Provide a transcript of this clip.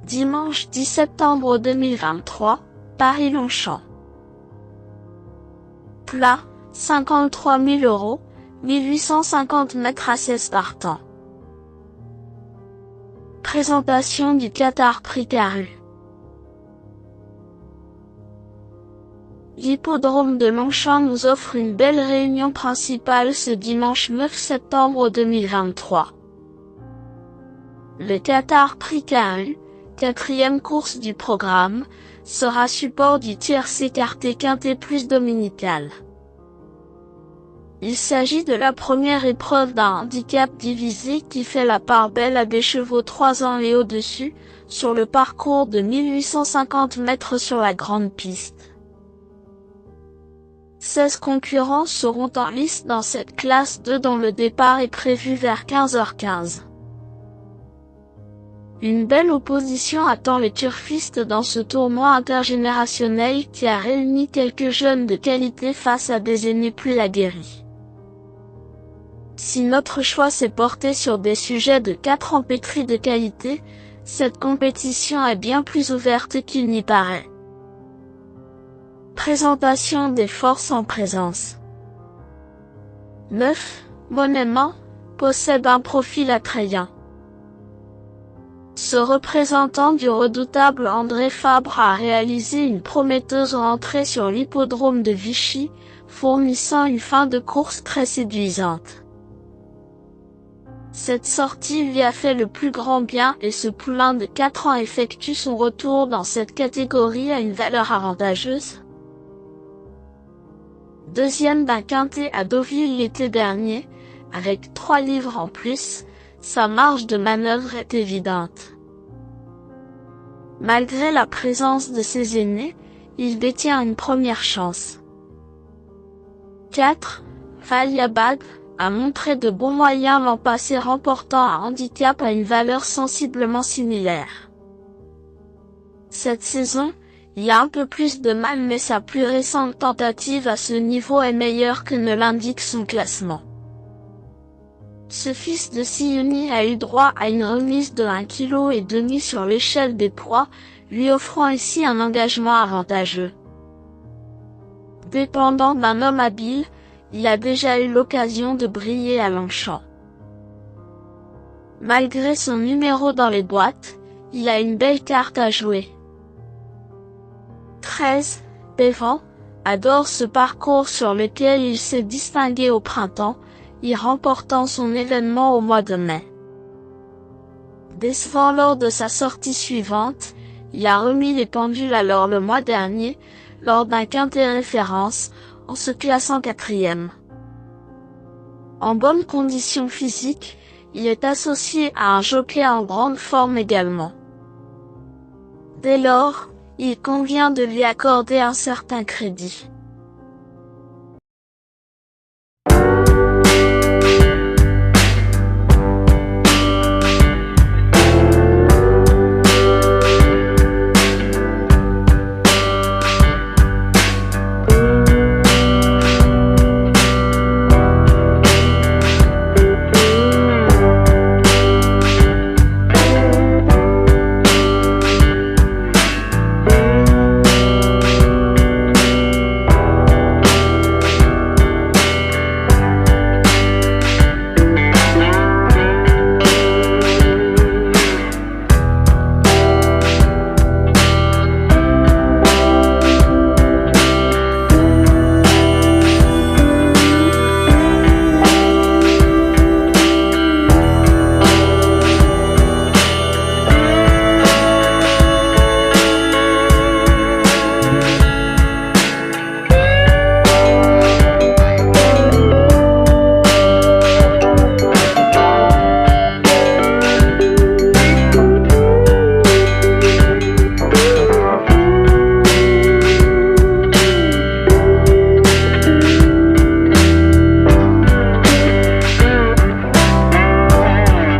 Dimanche 10 septembre 2023, Paris-Longchamp. Plat, 53 000 €, 1850 mètres assises par temps. Présentation du Qatar Prix Caru. L'hippodrome de Longchamp nous offre une belle réunion principale ce dimanche 9 septembre 2023. Le Qatar Prix Caru, 4e course du programme, sera support du tiercé écarté quintet plus dominical. Il s'agit de la première épreuve d'un handicap divisé qui fait la part belle à des chevaux 3 ans et au-dessus, sur le parcours de 1850 mètres sur la grande piste. 16 concurrents seront en lice dans cette classe 2 dont le départ est prévu vers 15h15. Une belle opposition attend les turfistes dans ce tournoi intergénérationnel qui a réuni quelques jeunes de qualité face à des aînés plus aguerris. Si notre choix s'est porté sur des sujets de 4 ans pétris de qualité, cette compétition est bien plus ouverte qu'il n'y paraît. Présentation des forces en présence. 9. Monément, possède un profil attrayant. Ce représentant du redoutable André Fabre a réalisé une prometteuse rentrée sur l'hippodrome de Vichy, fournissant une fin de course très séduisante. Cette sortie lui a fait le plus grand bien et ce poulain de 4 ans effectue son retour dans cette catégorie à une valeur avantageuse. Deuxième d'un quintet à Deauville l'été dernier, avec 3 livres en plus, sa marge de manœuvre est évidente. Malgré la présence de ses aînés, il détient une première chance. 4. Faliabad a montré de bons moyens l'an passé remportant un handicap à une valeur sensiblement similaire. Cette saison, il y a un peu plus de mal mais sa plus récente tentative à ce niveau est meilleure que ne l'indique son classement. Ce fils de Sioni a eu droit à une remise de 1,5 kg sur l'échelle des poids, lui offrant ici un engagement avantageux. Dépendant d'un homme habile, il a déjà eu l'occasion de briller à Longchamp. Malgré son numéro dans les boîtes, il a une belle carte à jouer. 13. Pévan adore ce parcours sur lequel il s'est distingué au printemps, y remportant son événement au mois de mai. Décevant lors de sa sortie suivante, il a remis les pendules alors le mois dernier, lors d'un quintet référence, en se classant 4e. En bonne condition physique, il est associé à un jockey en grande forme également. Dès lors, il convient de lui accorder un certain crédit.